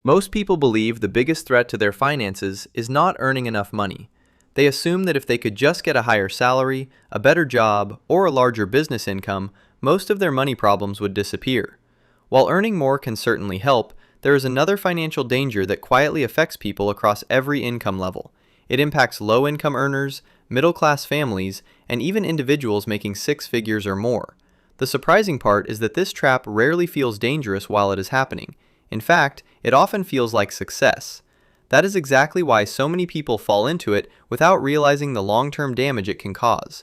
Most people believe the biggest threat to their finances is not earning enough money. They assume that if they could just get a higher salary, a better job, or a larger business income, most of their money problems would disappear. While earning more can certainly help, there is another financial danger that quietly affects people across every income level. It impacts low-income earners, middle-class families, and even individuals making six figures or more. The surprising part is that this trap rarely feels dangerous while it is happening. In fact, it often feels like success. That is exactly why so many people fall into it without realizing the long-term damage it can cause.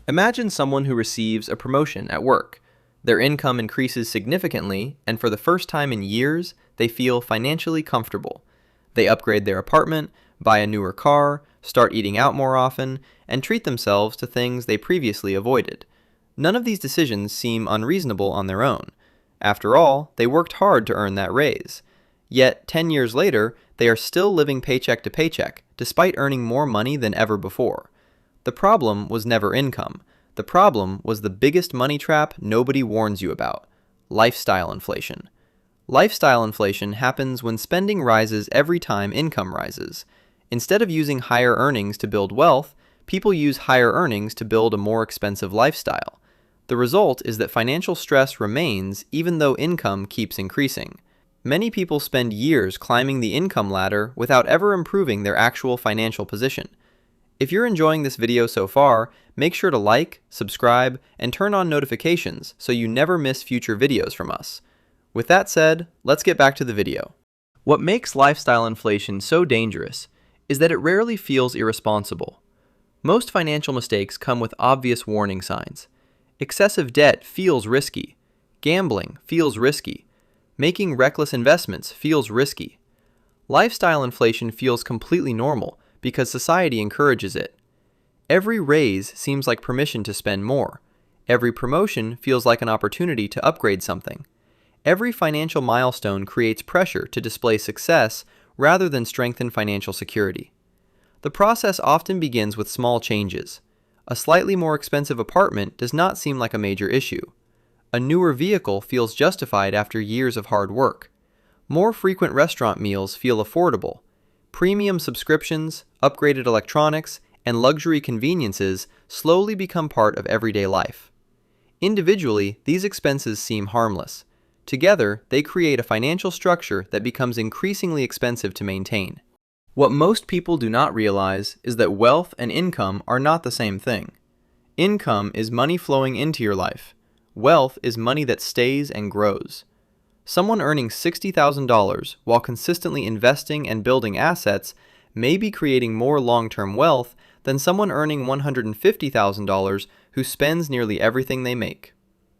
Imagine someone who receives a promotion at work. Their income increases significantly, and for the first time in years, they feel financially comfortable. They upgrade their apartment, buy a newer car, start eating out more often, and treat themselves to things they previously avoided. None of these decisions seem unreasonable on their own. After all, they worked hard to earn that raise. Yet, 10 years later, they are still living paycheck to paycheck, despite earning more money than ever before. The problem was never income. The problem was the biggest money trap nobody warns you about: lifestyle inflation. Lifestyle inflation happens when spending rises every time income rises. Instead of using higher earnings to build wealth, people use higher earnings to build a more expensive lifestyle. The result is that financial stress remains even though income keeps increasing. Many people spend years climbing the income ladder without ever improving their actual financial position. If you're enjoying this video so far, make sure to like, subscribe, and turn on notifications so you never miss future videos from us. With that said, let's get back to the video. What makes lifestyle inflation so dangerous is that it rarely feels irresponsible. Most financial mistakes come with obvious warning signs. Excessive debt feels risky. Gambling feels risky. Making reckless investments feels risky. Lifestyle inflation feels completely normal because society encourages it. Every raise seems like permission to spend more. Every promotion feels like an opportunity to upgrade something. Every financial milestone creates pressure to display success rather than strengthen financial security. The process often begins with small changes. A slightly more expensive apartment does not seem like a major issue. A newer vehicle feels justified after years of hard work. More frequent restaurant meals feel affordable. Premium subscriptions, upgraded electronics, and luxury conveniences slowly become part of everyday life. Individually, these expenses seem harmless. Together, they create a financial structure that becomes increasingly expensive to maintain. What most people do not realize is that wealth and income are not the same thing. Income is money flowing into your life. Wealth is money that stays and grows. Someone earning $60,000 while consistently investing and building assets may be creating more long-term wealth than someone earning $150,000 who spends nearly everything they make.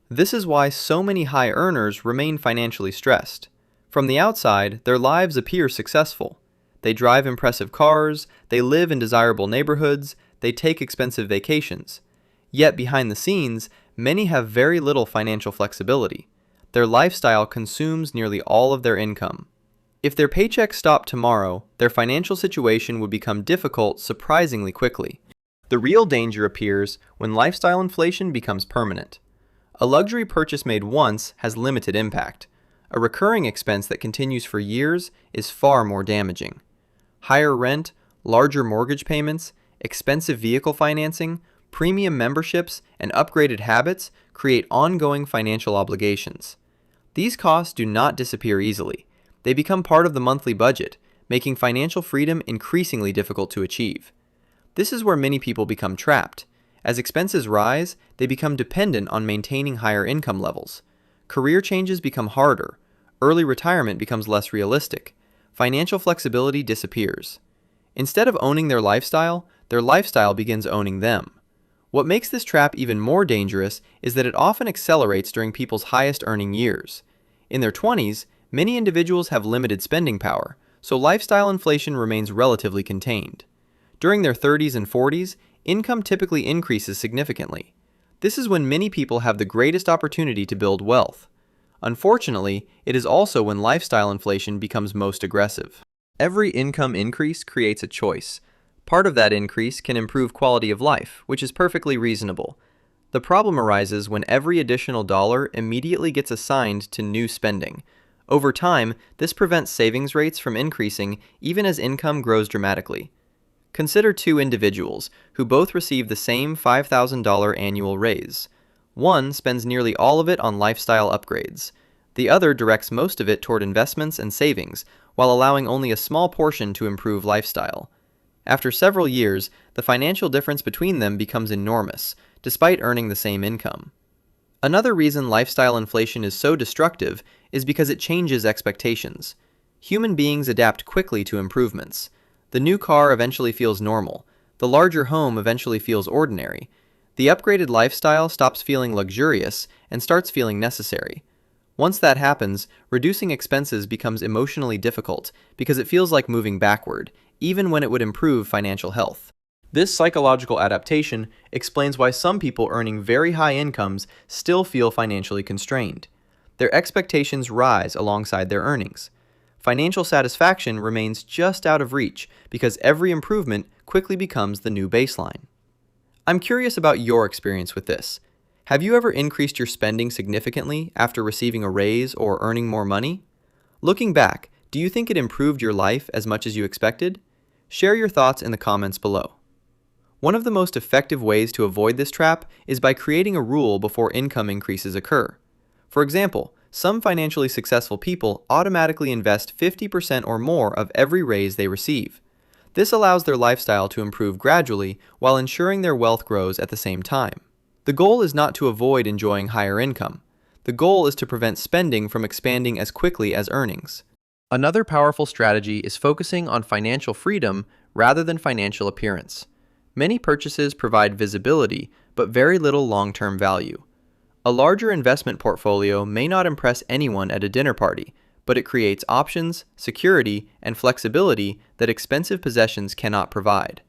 This is why so many high earners remain financially stressed. From the outside, their lives appear successful. They drive impressive cars, they live in desirable neighborhoods, they take expensive vacations. Yet behind the scenes, many have very little financial flexibility. Their lifestyle consumes nearly all of their income. If their paycheck stopped tomorrow, their financial situation would become difficult surprisingly quickly. The real danger appears when lifestyle inflation becomes permanent. A luxury purchase made once has limited impact. A recurring expense that continues for years is far more damaging. Higher rent, larger mortgage payments, expensive vehicle financing, premium memberships, and upgraded habits create ongoing financial obligations. These costs do not disappear easily. They become part of the monthly budget, making financial freedom increasingly difficult to achieve. This is where many people become trapped. As expenses rise, they become dependent on maintaining higher income levels. Career changes become harder. Early retirement becomes less realistic. Financial flexibility disappears. Instead of owning their lifestyle begins owning them. What makes this trap even more dangerous is that it often accelerates during people's highest earning years. In their 20s, many individuals have limited spending power, so lifestyle inflation remains relatively contained. During their 30s and 40s, income typically increases significantly. This is when many people have the greatest opportunity to build wealth. Unfortunately, it is also when lifestyle inflation becomes most aggressive. Every income increase creates a choice. Part of that increase can improve quality of life, which is perfectly reasonable. The problem arises when every additional dollar immediately gets assigned to new spending. Over time, this prevents savings rates from increasing even as income grows dramatically. Consider two individuals who both receive the same $5,000 annual raise. One spends nearly all of it on lifestyle upgrades. The other directs most of it toward investments and savings, while allowing only a small portion to improve lifestyle. After several years, the financial difference between them becomes enormous, despite earning the same income. Another reason lifestyle inflation is so destructive is because it changes expectations. Human beings adapt quickly to improvements. The new car eventually feels normal. The larger home eventually feels ordinary. The upgraded lifestyle stops feeling luxurious and starts feeling necessary. Once that happens, reducing expenses becomes emotionally difficult because it feels like moving backward, even when it would improve financial health. This psychological adaptation explains why some people earning very high incomes still feel financially constrained. Their expectations rise alongside their earnings. Financial satisfaction remains just out of reach because every improvement quickly becomes the new baseline. I'm curious about your experience with this. Have you ever increased your spending significantly after receiving a raise or earning more money? Looking back, do you think it improved your life as much as you expected? Share your thoughts in the comments below. One of the most effective ways to avoid this trap is by creating a rule before income increases occur. For example, some financially successful people automatically invest 50% or more of every raise they receive. This allows their lifestyle to improve gradually while ensuring their wealth grows at the same time. The goal is not to avoid enjoying higher income. The goal is to prevent spending from expanding as quickly as earnings. Another powerful strategy is focusing on financial freedom rather than financial appearance. Many purchases provide visibility, but very little long-term value. A larger investment portfolio may not impress anyone at a dinner party, but it creates options, security, and flexibility that expensive possessions cannot provide.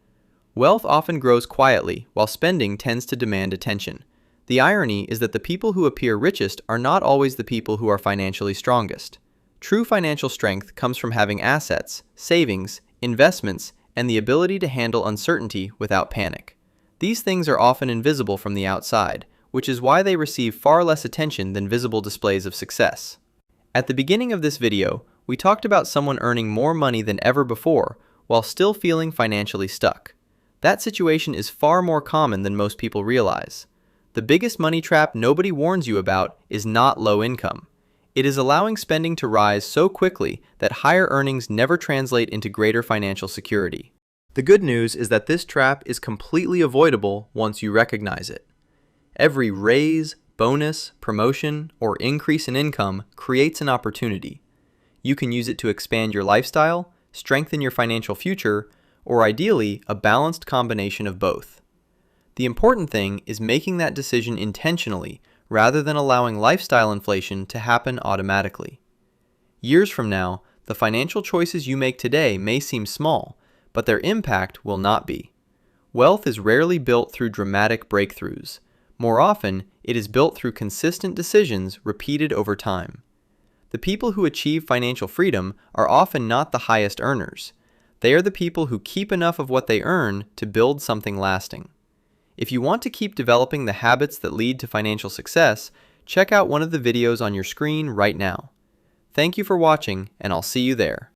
Wealth often grows quietly, while spending tends to demand attention. The irony is that the people who appear richest are not always the people who are financially strongest. True financial strength comes from having assets, savings, investments, and the ability to handle uncertainty without panic. These things are often invisible from the outside, which is why they receive far less attention than visible displays of success. At the beginning of this video, we talked about someone earning more money than ever before while still feeling financially stuck. That situation is far more common than most people realize. The biggest money trap nobody warns you about is not low income. It is allowing spending to rise so quickly that higher earnings never translate into greater financial security. The good news is that this trap is completely avoidable once you recognize it. Every raise, bonus, promotion, or increase in income creates an opportunity. You can use it to expand your lifestyle, strengthen your financial future, or ideally, a balanced combination of both. The important thing is making that decision intentionally rather than allowing lifestyle inflation to happen automatically. Years from now, the financial choices you make today may seem small, but their impact will not be. Wealth is rarely built through dramatic breakthroughs. More often, it is built through consistent decisions repeated over time. The people who achieve financial freedom are often not the highest earners. They are the people who keep enough of what they earn to build something lasting. If you want to keep developing the habits that lead to financial success, check out one of the videos on your screen right now. Thank you for watching, and I'll see you there.